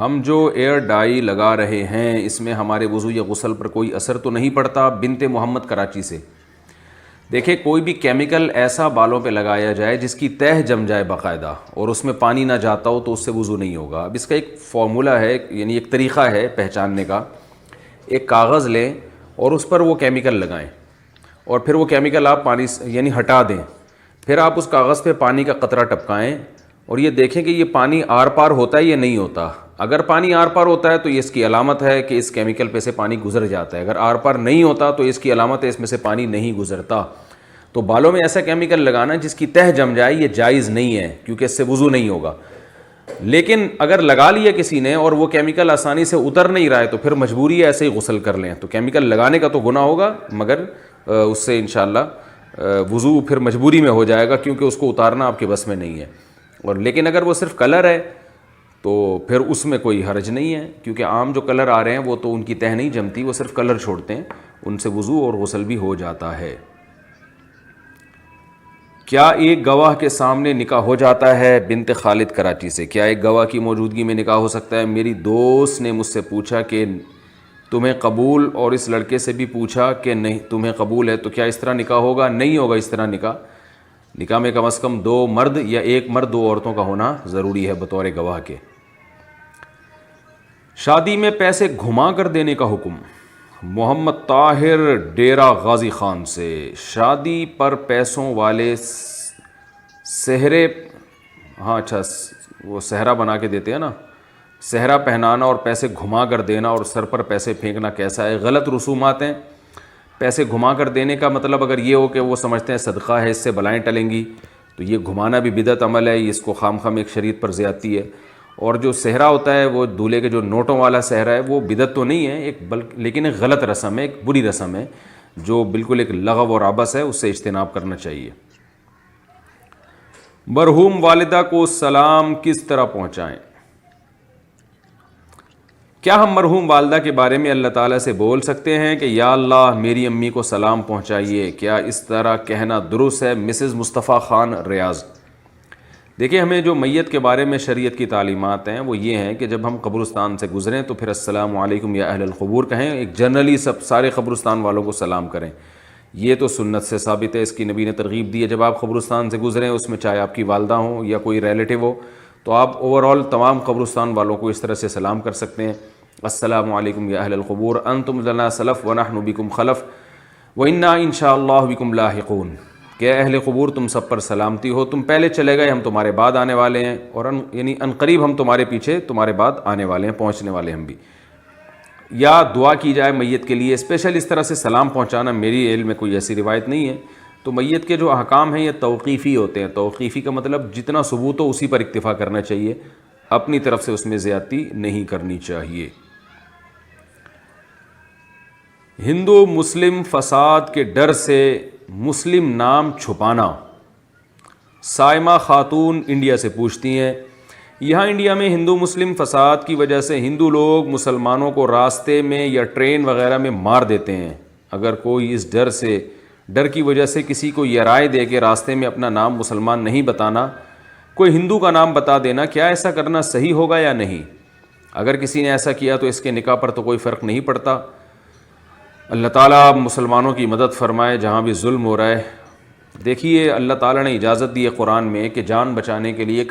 ہم جو ایئر ڈائی لگا رہے ہیں اس میں ہمارے وضو یا غسل پر کوئی اثر تو نہیں پڑتا؟ بنت محمد کراچی سے۔ دیکھیں، کوئی بھی کیمیکل ایسا بالوں پہ لگایا جائے جس کی تہ جم جائے باقاعدہ اور اس میں پانی نہ جاتا ہو تو اس سے وضو نہیں ہوگا۔ اب اس کا ایک فارمولہ ہے، یعنی ایک طریقہ ہے پہچاننے کا۔ ایک کاغذ لیں اور اس پر وہ کیمیکل لگائیں اور پھر وہ کیمیکل آپ پانی یعنی ہٹا دیں، پھر آپ اس کاغذ پہ پانی کا قطرہ ٹپکائیں اور یہ دیکھیں کہ یہ پانی آر پار ہوتا ہے یا نہیں ہوتا۔ اگر پانی آر پار ہوتا ہے تو یہ اس کی علامت ہے کہ اس کیمیکل پہ سے پانی گزر جاتا ہے، اگر آر پار نہیں ہوتا تو اس کی علامت ہے اس میں سے پانی نہیں گزرتا۔ تو بالوں میں ایسا کیمیکل لگانا جس کی تہ جم جائے یہ جائز نہیں ہے، کیونکہ اس سے وضو نہیں ہوگا۔ لیکن اگر لگا لیا کسی نے اور وہ کیمیکل آسانی سے اتر نہیں رہا ہے تو پھر مجبوری ہے ایسے ہی غسل کر لیں۔ تو کیمیکل لگانے کا تو گناہ ہوگا، مگر اس سے انشاءاللہ وضو پھر مجبوری میں ہو جائے گا، کیونکہ اس کو اتارنا آپ کے بس میں نہیں ہے۔ اور لیکن اگر وہ صرف کلر ہے تو پھر اس میں کوئی حرج نہیں ہے، کیونکہ عام جو کلر آ رہے ہیں وہ تو ان کی تہ نہیں جمتی، وہ صرف کلر چھوڑتے ہیں، ان سے وضو اور غسل بھی ہو جاتا ہے۔ کیا ایک گواہ کے سامنے نکاح ہو جاتا ہے؟ بنت خالد کراچی سے۔ کیا ایک گواہ کی موجودگی میں نکاح ہو سکتا ہے؟ میری دوست نے مجھ سے پوچھا کہ تمہیں قبول، اور اس لڑکے سے بھی پوچھا کہ نہیں تمہیں قبول ہے، تو کیا اس طرح نکاح ہوگا؟ نہیں ہوگا اس طرح نکاح۔ نکاح میں کم از کم 2 مرد یا 1 مرد 2 عورتوں کا ہونا ضروری ہے بطور گواہ کے۔ شادی میں پیسے گھما کر دینے کا حکم۔ محمد طاہر ڈیرہ غازی خان سے۔ شادی پر پیسوں والے سہرے، اچھا وہ صحرا بنا کے دیتے ہیں نا، صحرا پہنانا اور پیسے گھما کر دینا اور سر پر پیسے پھینکنا کیسا ہے؟ غلط رسومات ہیں۔ پیسے گھما کر دینے کا مطلب اگر یہ ہو کہ وہ سمجھتے ہیں صدقہ ہے، اس سے بلائیں ٹلیں گی، تو یہ گھمانا بھی بدعت عمل ہے، اس کو خام خام ایک شریعت پر زیادتی ہے۔ اور جو صحرا ہوتا ہے وہ دولہے کے جو نوٹوں والا صحرا ہے وہ بدعت تو نہیں ہے ایک، لیکن ایک غلط رسم ہے، ایک بری رسم ہے جو بالکل ایک لغو اور عبث ہے، اس سے اجتناب کرنا چاہیے۔ مرحوم والدہ کو سلام کس طرح پہنچائیں؟ کیا ہم مرحوم والدہ کے بارے میں اللہ تعالیٰ سے بول سکتے ہیں کہ یا اللہ میری امی کو سلام پہنچائیے؟ کیا اس طرح کہنا درست ہے؟ مسز مصطفیٰ خان ریاض۔ دیکھیں، ہمیں جو میت کے بارے میں شریعت کی تعلیمات ہیں وہ یہ ہیں کہ جب ہم قبرستان سے گزریں تو پھر السلام علیکم یا اہل القبور کہیں، ایک جنرلی سارے قبرستان والوں کو سلام کریں۔ یہ تو سنت سے ثابت ہے، اس کی نبی نے ترغیب دی ہے۔ جب آپ قبرستان سے گزریں، اس میں چاہے آپ کی والدہ ہوں یا کوئی ریلیٹیو ہو، تو آپ اوورآل تمام قبرستان والوں کو اس طرح سے سلام کر سکتے ہیں، السلام علیکم یا اہل القبور انتم لنا سلف ونحن بکم خلف وانا انشاءاللہ بکم لاحقون۔ کہ اہل قبور تم سب پر سلامتی ہو، تم پہلے چلے گئے، ہم تمہارے بعد آنے والے ہیں، اور یعنی عنقریب ہم تمہارے پیچھے تمہارے بعد آنے والے ہیں، پہنچنے والے ہم بھی۔ یا دعا کی جائے میت کے لیے، اسپیشل اس طرح سے سلام پہنچانا میری علم میں کوئی ایسی روایت نہیں ہے۔ تو میت کے جو احکام ہیں یہ توقیفی ہوتے ہیں۔ توقیفی کا مطلب جتنا ثبوت ہو اسی پر اکتفا کرنا چاہیے، اپنی طرف سے اس میں زیادتی نہیں کرنی چاہیے۔ ہندو مسلم فساد کے ڈر سے مسلم نام چھپانا۔ سائمہ خاتون انڈیا سے پوچھتی ہیں، یہاں انڈیا میں ہندو مسلم فساد کی وجہ سے ہندو لوگ مسلمانوں کو راستے میں یا ٹرین وغیرہ میں مار دیتے ہیں۔ اگر کوئی اس ڈر کی وجہ سے کسی کو یہ رائے دے کہ راستے میں اپنا نام مسلمان نہیں بتانا، کوئی ہندو کا نام بتا دینا، کیا ایسا کرنا صحیح ہوگا یا نہیں؟ اگر کسی نے ایسا کیا تو اس کے نکاح پر تو کوئی فرق نہیں پڑتا۔ اللہ تعالیٰ مسلمانوں کی مدد فرمائے جہاں بھی ظلم ہو رہا ہے۔ دیکھیے، اللہ تعالیٰ نے اجازت دی ہے قرآن میں کہ جان بچانے کے لیے